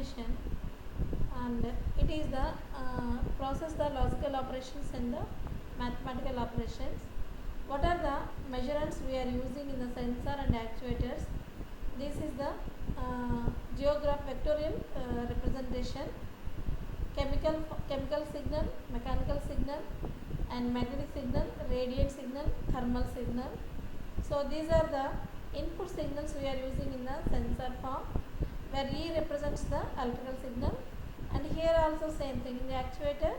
definition, and it is the process the logical operations and the mathematical operations. What are the measurements we are using in the sensor and actuators? This is the geograph vectorial representation, chemical signal, mechanical signal, and magnetic signal, radiant signal, thermal signal. So these are the input signals we are using in the sensor form, where E represents the electrical signal, and here also same thing. In the actuator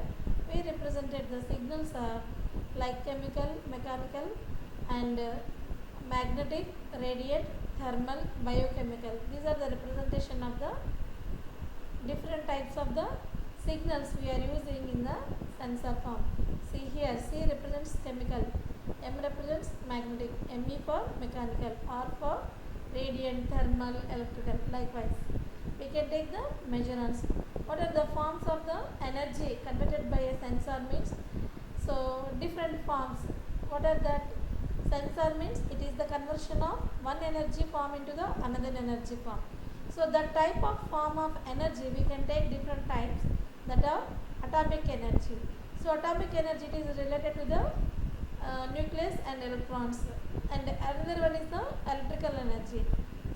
we represented the signals are like chemical, mechanical, and magnetic, radiant, thermal, biochemical. These are the representation of the different types of the signals we are using in the sensor form. See here, C represents chemical, M represents magnetic, Me for mechanical, R for radiant, thermal, electrical. Likewise, we can take the measurements. What are the forms of the energy converted by a sensor means? So different forms. What are that? Sensor means it is the conversion of one energy form into the another energy form. So the type of form of energy we can take different types, that are atomic energy. So atomic energy it is related to the nucleus and electrons, and another one is the electrical energy.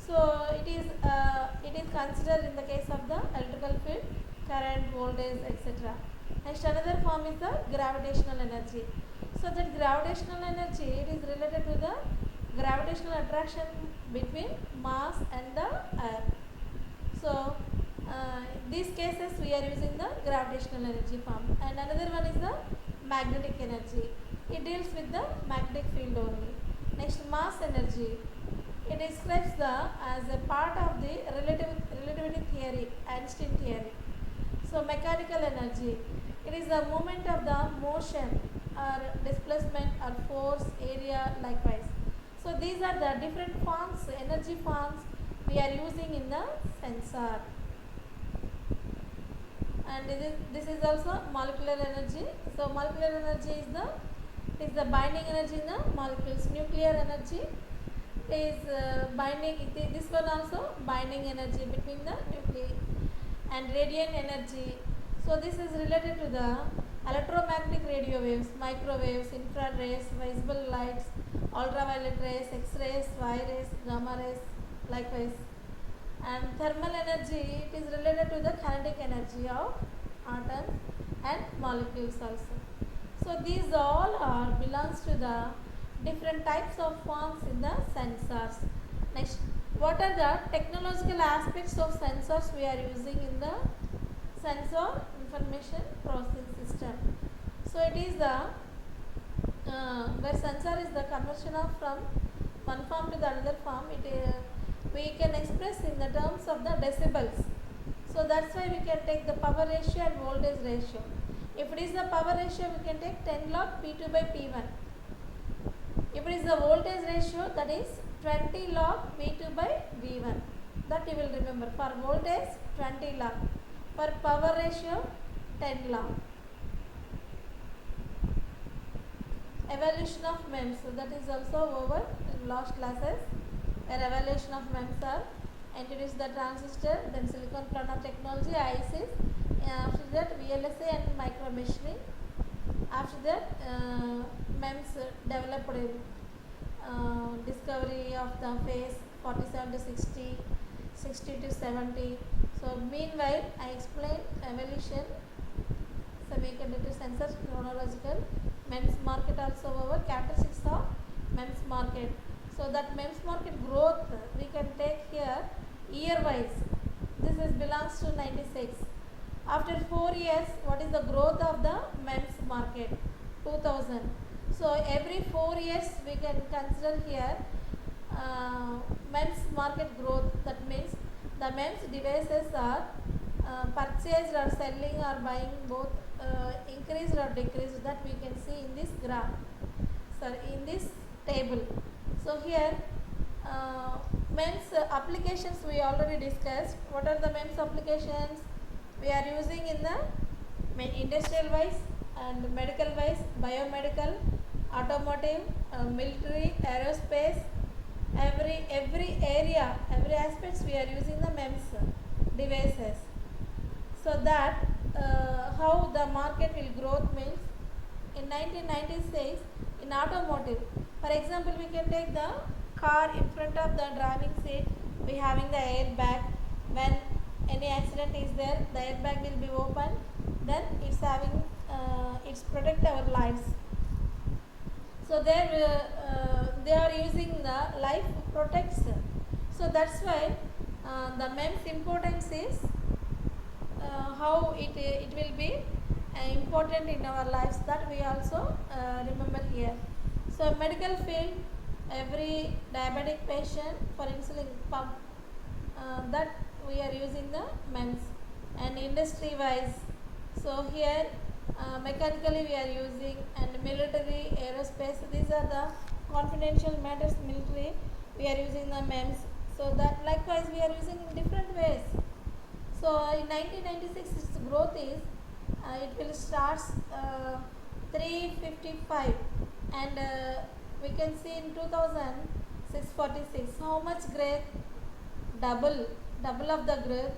So it is considered in the case of the electrical field, current, voltage, etc. Next, another form is the gravitational energy. So that gravitational energy it is related to the gravitational attraction between mass and the earth. So these cases we are using the gravitational energy form, and another one is the magnetic energy. It deals with the magnetic field only. Next, mass energy. It describes the as a part of the relativity theory, Einstein theory. So mechanical energy. It is the movement of the motion or displacement or force, area, likewise. So these are the different forms, energy forms we are using in the sensor. And this is also molecular energy. So molecular energy is the binding energy in the molecules. Nuclear energy is binding. This one also binding energy between the nuclei. And radiant energy. So this is related to the electromagnetic radio waves, microwaves, infrared rays, visible lights, ultraviolet rays, X-rays, Y-rays, gamma rays, likewise. And thermal energy, it is related to the kinetic energy of atoms and molecules also. So these all belongs to the different types of forms in the sensors. Next, what are the technological aspects of sensors we are using in the sensor information processing system? So it is the where sensor is the conversion of from one form to the another form. We can express in the terms of the decibels. So that's why we can take the power ratio and voltage ratio. If it is the power ratio, we can take 10 log P2 by P1. If it is the voltage ratio, that is 20 log V2 by V1. That you will remember. For voltage, 20 log. For power ratio, 10 log. Evaluation of MEMS. So that is also over in last classes, where evaluation of MEMS are introduced the transistor, then silicon planar technology, ICs. After that, VLSI and micro machining. After that, MEMS developed discovery of the phase 47 to 60, 60 to 70. So meanwhile, I explained evolution, semiconductor sensors, chronological, MEMS market also over, characteristics of MEMS market. So that MEMS market growth we can take here year wise. This belongs to 96. After 4 years, what is the growth of the MEMS market? 2000. So every 4 years we can consider here MEMS market growth. That means the MEMS devices are purchased or selling or buying both increased or decreased. That we can see in this graph. So in this table. So here MEMS applications we already discussed. What are the MEMS applications we are using in the industrial wise and medical wise, biomedical, automotive, military, aerospace, every area, every aspects we are using the MEMS devices. So that how the market will growth means in 1996 in automotive, for example, we can take the car in front of the driving seat, we having the airbag. When any accident is there, the airbag will be open, then it's having it's protect our lives. So they are using the life protects. So that's why the MEMS importance is how it will be important in our lives, that we also remember here. So medical field, every diabetic patient for insulin pump, that we are using the MEMS. And industry wise, so here mechanically we are using, and military, aerospace, these are the confidential matters, military we are using the MEMS. So that likewise we are using in different ways. So in 1996 its growth is it will start 355, and we can see in 2000 646. How much growth? Double of the growth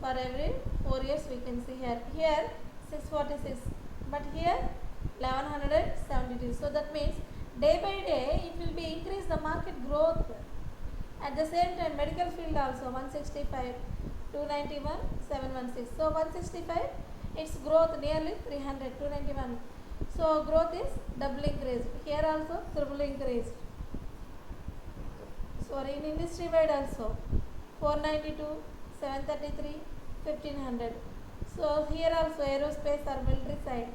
for every 4 years we can see here. Here 646, but here 1172. So that means day by day it will be increase the market growth. At the same time, medical field also 165, 291, 716. So 165, its growth nearly 300, 291. So growth is double increased. Here also triple increased. Sorry, in industry wide also 492, 733, 1500. So here also aerospace or military side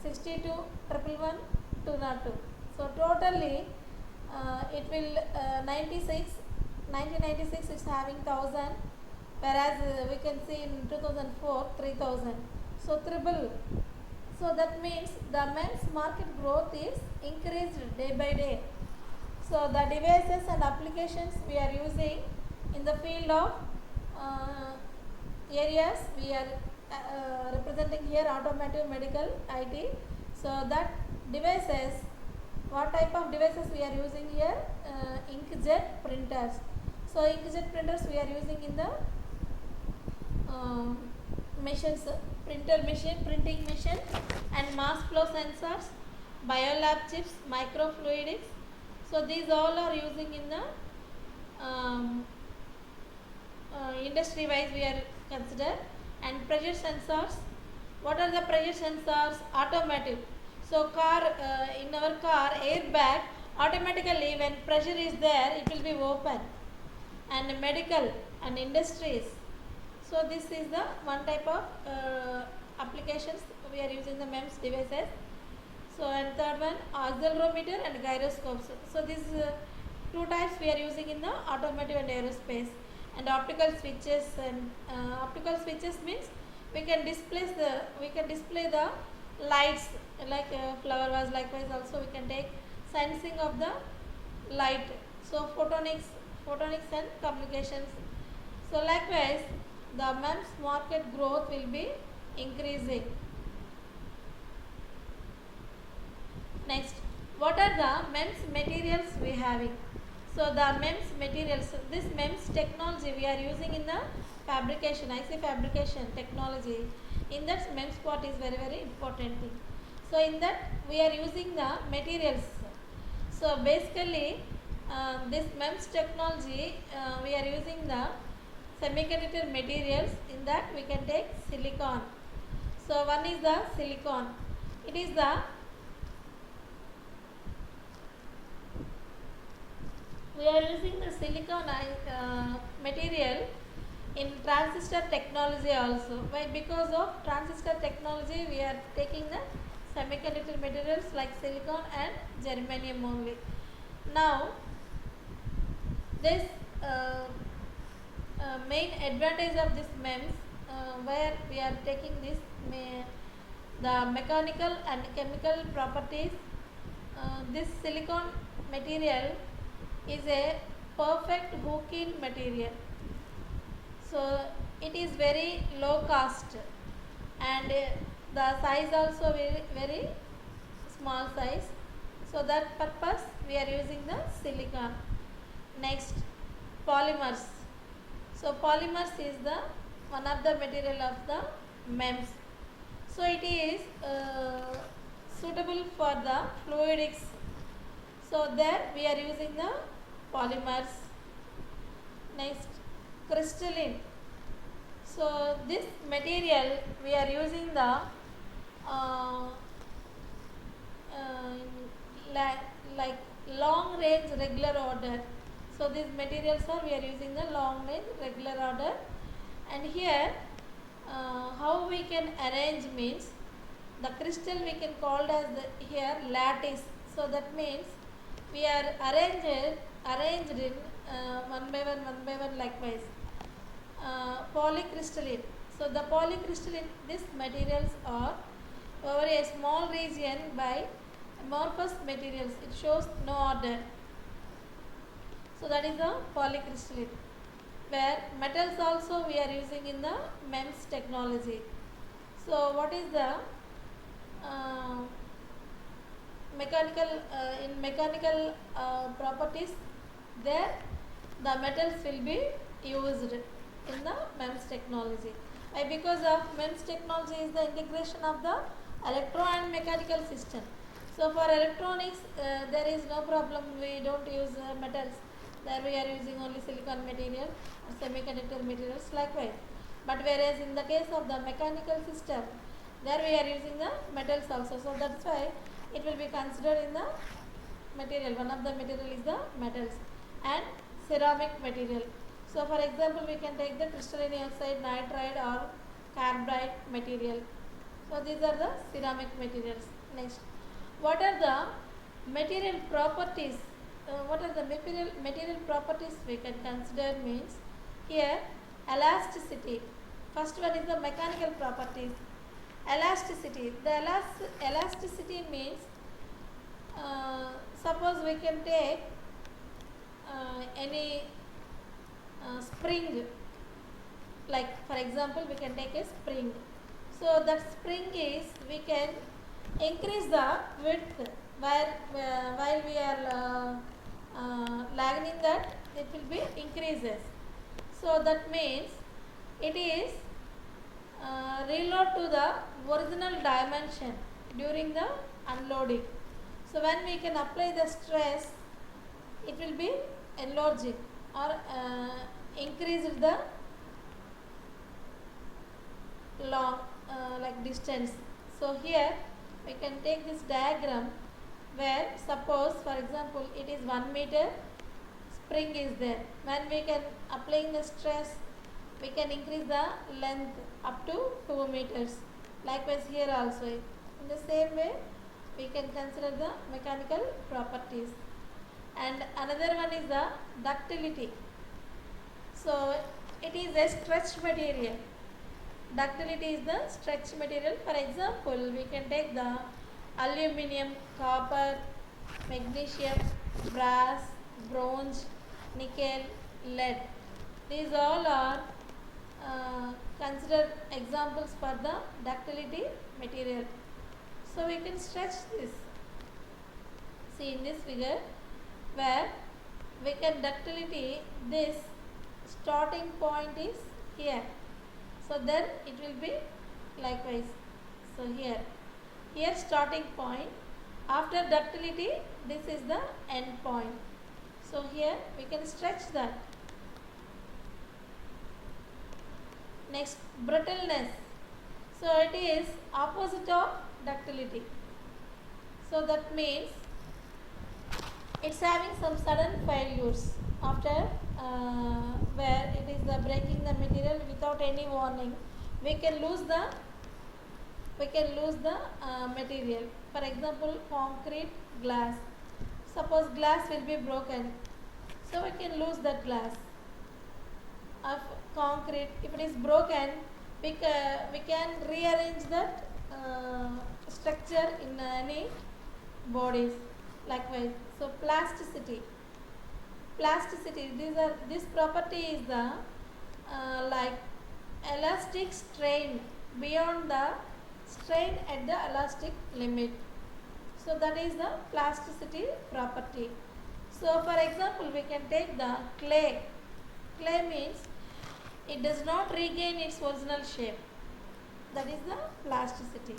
62, 111, 202. So totally it will 1996 is having 1000, whereas we can see in 2004 3000. So triple. So that means the MEMS market growth is increased day by day. So the devices and applications we are using in the field of areas we are representing here, automotive, medical, IT. So that devices, what type of devices we are using here? Inkjet printers. So inkjet printers we are using in the machines, printer machine, printing machine, and mass flow sensors, biolab chips, microfluidics. So these all are using in the industry wise we are considered. And pressure sensors. What are the pressure sensors? Automotive. So car, in our car airbag, automatically when pressure is there it will be open. And medical and industries. So this is the one type of applications we are using the MEMS devices. So and third one, accelerometer and gyroscopes. So these two types we are using in the automotive and aerospace. And optical switches, and optical switches means we can display the lights, like flower vase. Likewise also we can take sensing of the light. So photonics and communications. So likewise the MEMS market growth will be increasing. Next, what are the MEMS materials we having? So the MEMS materials, this MEMS technology we are using in the fabrication, IC fabrication technology. In that MEMS part is very important thing. So in that we are using the materials. So basically this MEMS technology we are using the semiconductor materials. In that we can take silicon. So one is the silicon. It is the we are using the silicon material in transistor technology also. Why? Because of transistor technology we are taking the semiconductor materials like silicon and germanium only. Now this main advantage of this MEMS, where we are taking this the mechanical and chemical properties. This silicon material is a perfect hook-in material. So it is very low cost, and the size also very small size. So that purpose we are using the silicon. Next, polymers. So polymers is the one of the material of the MEMS. So it is suitable for the fluidics. So there we are using the polymers. Next, crystalline. So this material we are using the uh, like long range regular order. So these materials are we are using the long range regular order, and here how we can arrange means the crystal we can call as here lattice. So that means we are arranged in one by one likewise. Polycrystalline. So the polycrystalline these materials are over a small region by amorphous materials. It shows no order. So that is the polycrystalline. Where metals also we are using in the MEMS technology. So what is the mechanical properties? There the metals will be used in the MEMS technology. Why? Because of MEMS technology is the integration of the electro and mechanical system. So for electronics there is no problem, we don't use metals. There we are using only silicon material or semiconductor materials likewise. But whereas in the case of the mechanical system, there we are using the metals also. So that's why it will be considered in the material. One of the material is the metals and ceramic material. So for example, we can take the crystalline oxide, nitride or carbide material. So these are the ceramic materials. Next, what are the material properties? What are the material properties we can consider means here elasticity. First one is the mechanical properties. Elasticity. The elasticity means suppose we can take any spring, like for example we can take a spring. So that spring is we can increase the width while we are lagging that it will be increases. So that means it is reload to the original dimension during the unloading. So when we can apply the stress, it will be enlarging or increase the long like distance. So here we can take this diagram where suppose for example it is 1 meter spring is there. When we can applying the stress, we can increase the length up to 2 meters. Likewise here also in the same way we can consider the mechanical properties. And another one is the ductility. So it is a stretch material. Ductility is the stretch material. For example, we can take the aluminium, copper, magnesium, brass, bronze, nickel, lead. These all are considered examples for the ductility material. So we can stretch this. See in this figure where we can ductility, this starting point is here. So then it will be likewise. So here starting point. After ductility, this is the end point. So here we can stretch that. Next, brittleness. So it is opposite of ductility. So that means it's having some sudden failures after where it is the breaking the material without any warning. We can lose the material. For example, concrete, glass. Suppose glass will be broken, so we can lose that glass. Of concrete, if it is broken, we can rearrange that structure in any bodies. Likewise, so plasticity. This property is the like elastic strain beyond the strain at the elastic limit. So that is the plasticity property. So for example, we can take the clay. Clay means it does not regain its original shape. That is the plasticity.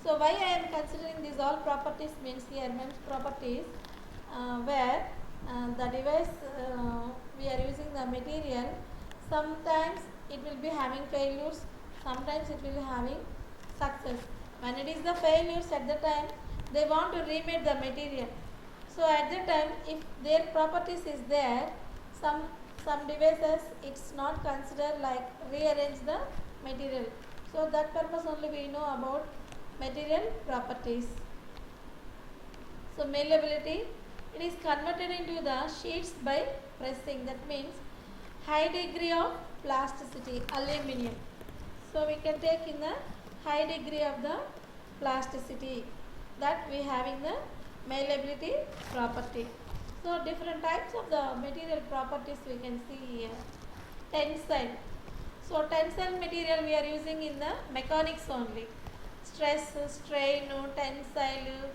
So why I am considering these all properties means here means properties where the device we are using the material, sometimes it will be having failures, sometimes it will be having success. When it is the failures, at the time they want to remake the material. So at the time, if their properties is there, some some devices it's not considered like rearrange the material. So that purpose only we know about material properties. So malleability, it is converted into the sheets by pressing. That means high degree of plasticity, aluminum. So we can take in the high degree of the plasticity that we have in the malleability property. So different types of the material properties we can see here. Tensile. So tensile material we are using in the mechanics only. Stress, strain, tensile,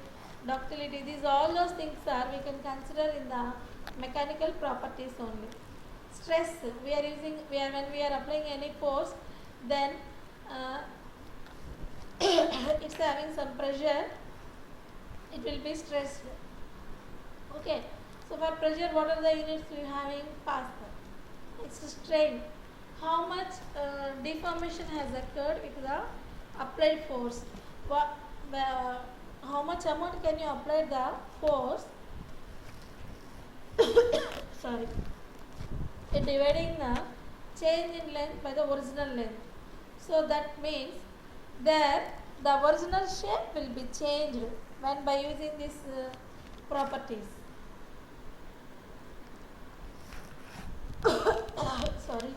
ductility, these all those things are we can consider in the mechanical properties only. Stress, we are using when we are applying any force, then it's having some pressure, it will be stressed. Okay, so for pressure, what are the units we are having? Pascal. It's a strain. How much deformation has occurred with the applied force? What, how much amount can you apply the force? Sorry, in dividing the change in length by the original length. So that means there the original shape will be changed when by using these properties. Sorry,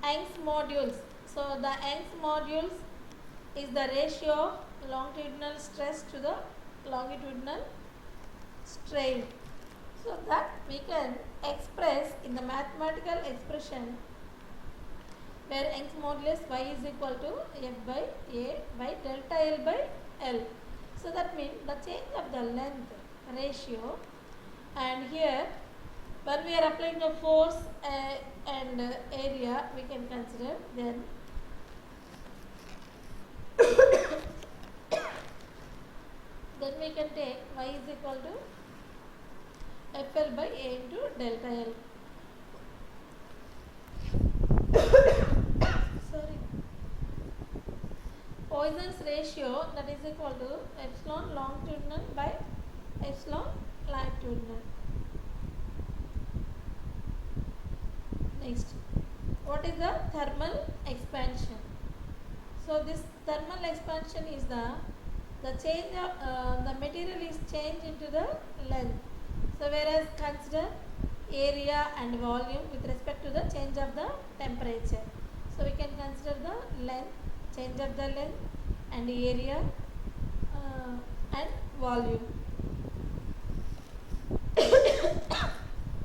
Young's modules. So the Young's modules is the ratio of longitudinal stress to the longitudinal strain. So that we can express in the mathematical expression where Young's modulus y is equal to F by A by delta L by L. So that means the change of the length ratio, and here when we are applying the force and area, we can consider then then we can take y is equal to FL by A into delta L. Sorry. Poisson's ratio, that is equal to epsilon longitudinal by epsilon latitudinal. Next, what is the thermal expansion? So this thermal expansion is the change of the material is changed into the length. So whereas consider area and volume with respect to the change of the temperature. So we can consider the length, change of the length and area and volume.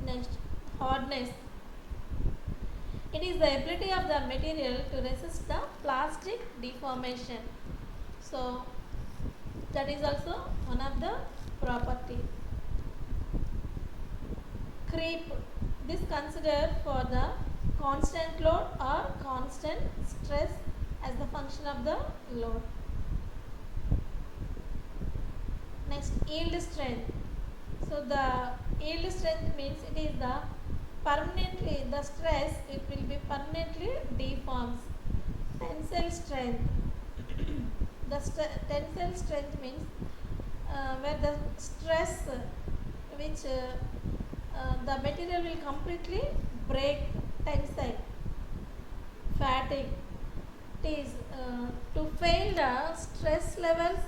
Next, hardness. It is the ability of the material to resist the plastic deformation. So that is also one of the property. Creep, this considered for the constant load or constant stress as the function of the load. Next, yield strength. So the yield strength means it is the permanently, the stress it will be permanently deforms. Tensile strength. The tensile strength means where the stress which the material will completely break. Tensile. Fatigue. It is to fail the stress levels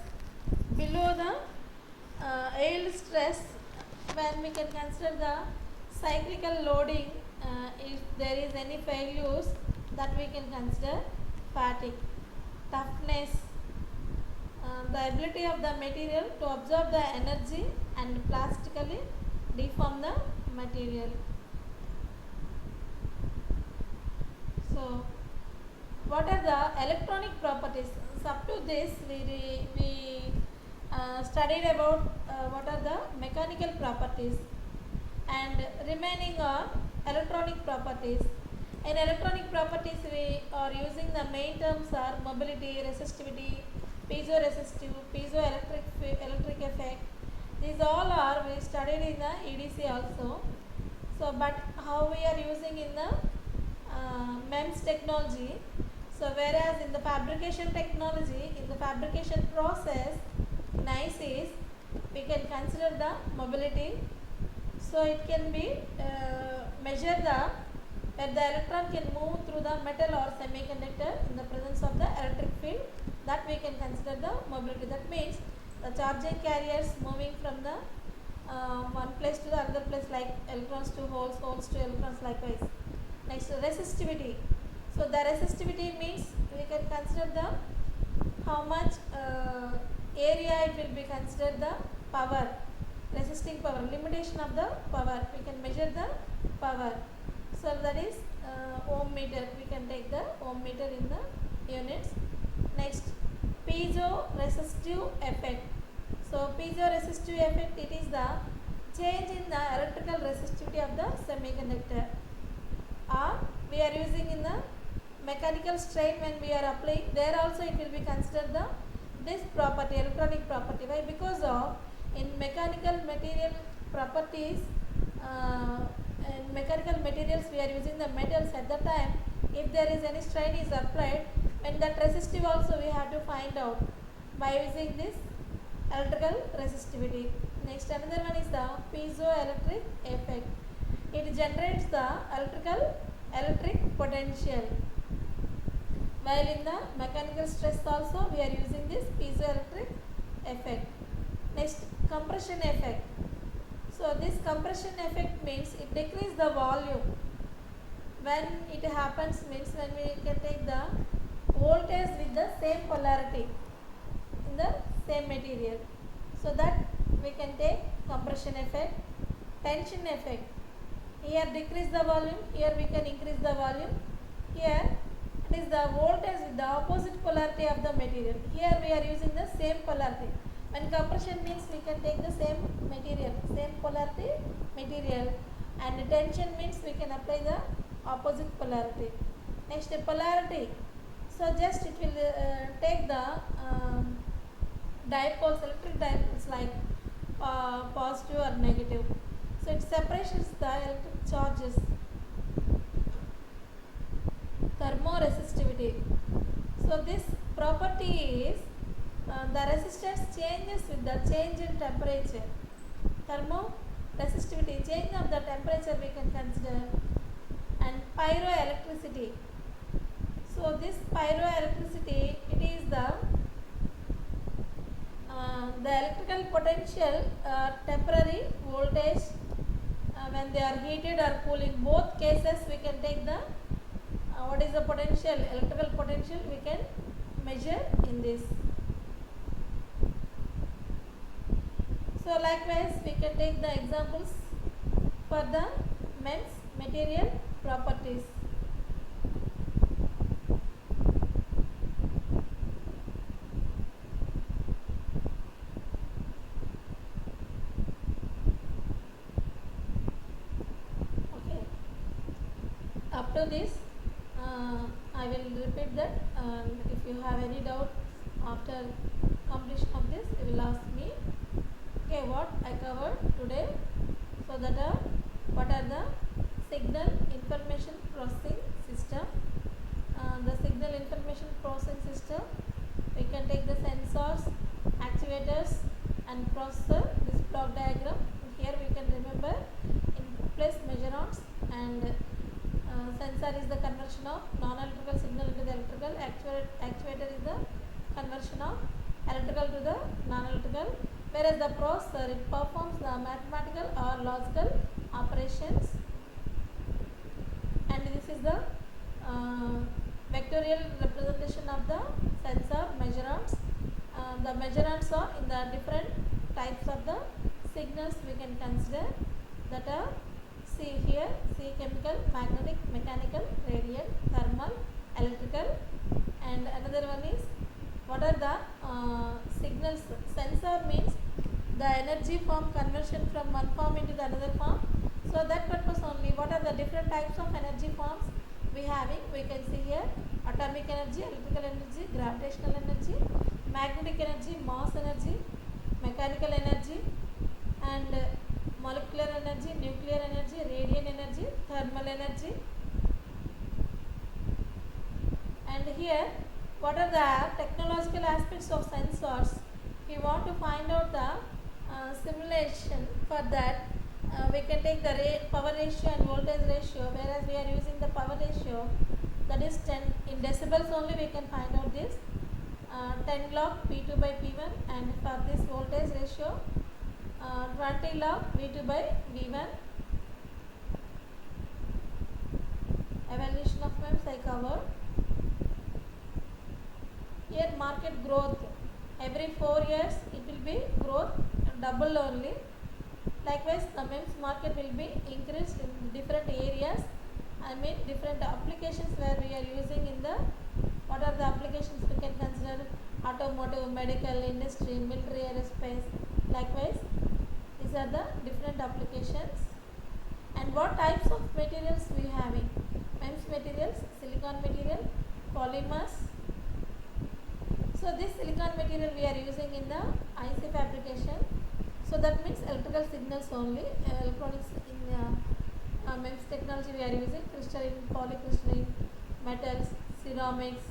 below the yield stress, when we can consider the cyclical loading, if there is any failures, that we can consider fatigue. Toughness, the ability of the material to absorb the energy and plastically deform the material. So what are the electronic properties? So up to this we studied about what are the mechanical properties, and remaining are electronic properties. In electronic properties, we are using the main terms are mobility, resistivity, piezoresistive, electric effect. These all are we studied in the EDC also. So, but how we are using in the MEMS technology. So, whereas in the fabrication technology, in the fabrication process, nice is we can consider the mobility. So, it can be measure the that the electron can move through the metal or semiconductor in the presence of the electric field, that we can consider the mobility. That means the charging carriers moving from the one place to the other place, like electrons to holes, holes to electrons likewise. Next, resistivity. So the resistivity means we can consider the how much area it will be considered the power, resisting power, limitation of the power. We can measure the power. So that is ohm meter. We can take the ohm meter in the units. Next, piezoresistive effect. So piezoresistive effect, it is the change in the electrical resistivity of the semiconductor. Or we are using in the mechanical strain when we are applying, there also it will be considered the this property, electronic property. Why? Because of in mechanical material properties, in mechanical materials we are using the metals at the time. If there is any strain is applied, when that resistive also we have to find out by using this electrical resistivity. Next, another one is the piezoelectric effect. It generates the electric potential. While in the mechanical stress also we are using this piezoelectric effect. Next, compression effect. So this compression effect means it decreases the volume. When it happens means when we can take the voltage with the same polarity in the same material. So that we can take compression effect. Tension effect. Here decrease the volume, here we can increase the volume. Here it is the voltage with the opposite polarity of the material. Here we are using the same polarity. When compression means we can take the same material, same polarity material, and tension means we can apply the opposite polarity. Next, polarity. So just it will take the dipoles, electric dipoles like positive or negative. So it separates the electric charges. Thermoresistivity. So this property is the resistance changes with the change in temperature. Thermoresistivity, change of the temperature we can consider. And pyroelectricity. So this pyroelectricity, it is the electrical potential, temporary voltage when they are heated or cool. In both cases we can take the what is the potential, electrical potential we can measure in this. So likewise we can take the examples for the MEMS material properties. Okay. After this I will repeat that, and if you have any doubt after completion of this you will ask me. Okay, what I covered today. So that what are the signal information processing system. The signal information processing system, we can take the sensors, actuators and processor. This block diagram, here we can remember input place measurements, and sensor is the conversion of non-electrical signal into the electrical. Actuator is the conversion of electrical to the non-electrical, whereas the processor, it performs the mathematical or logical operations. And this is the vectorial representation of the sensor measurements. The measurements are in the different types of the signals we can consider, that are see here, see chemical, magnetic, mechanical, radiant, thermal, electrical. And another one is what are the signals. Sensor means the energy form conversion from one form into the another form. So that purpose only, what are the different types of energy forms. we can see here atomic energy, electrical energy, gravitational energy, magnetic energy, mass energy, mechanical energy, and molecular energy, nuclear energy, radiant energy, thermal energy. And here, what are the technological aspects of sensors? We want to find out the simulation. For that, we can take the power ratio and voltage ratio, whereas we are using the power ratio, that is 10 in decibels only we can find out this. 10 log P2 by P1, and for this voltage ratio 20 log V2 by V1. Evaluation of MEMS I covered. Here market growth, every 4 years it will be growth double only. Likewise the MEMS market will be increased in different areas, different applications where we are using in the, what are the applications we can consider? Automotive, medical, industry, military, aerospace. Likewise these are the different applications. And what types of materials we having? MEMS materials, silicon material, polymers. So this silicon material we are using in the IC fabrication. So that means electrical signals only. Electronics in MEMS technology we are using crystalline, polycrystalline, metals, ceramics,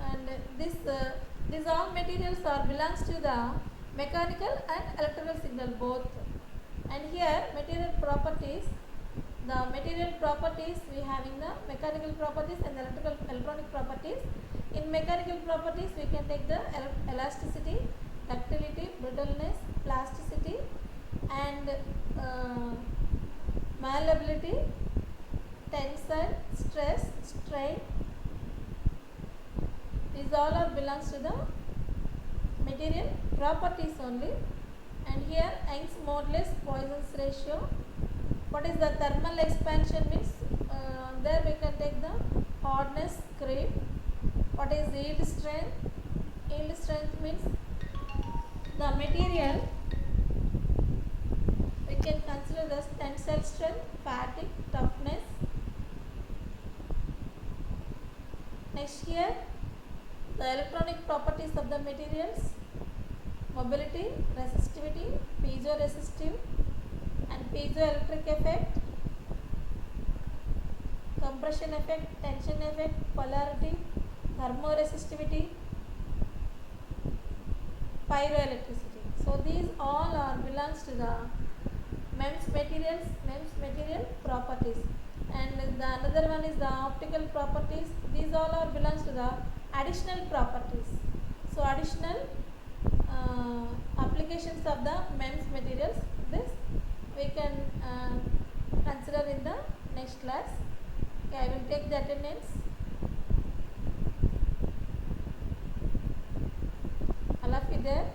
and these all materials are belongs to the mechanical and electrical signal both. And here material properties. The material properties we having the mechanical properties and electronic properties. In mechanical properties we can take the elasticity, ductility, brittleness, plasticity, and malleability, tensile, stress, strain. These all are belongs to the material properties only. And here Young's modulus, Poisson's ratio. What is the thermal expansion means? There we can take the hardness, creep. What is yield strength? Yield strength means the material we can consider as tensile strength, fatigue, toughness. Next here, the electronic properties of the materials: mobility, resistivity, piezoresistive and piezoelectric effect, compression effect, tension effect, polarity, thermoresistivity, pyroelectricity. So these all are belongs to the MEMS materials, MEMS material properties. And the another one is the optical properties. These all are belongs to the additional properties. So additional applications of the MEMS materials, this we can consider in the next class. Okay, I will take the attendance. All of you there?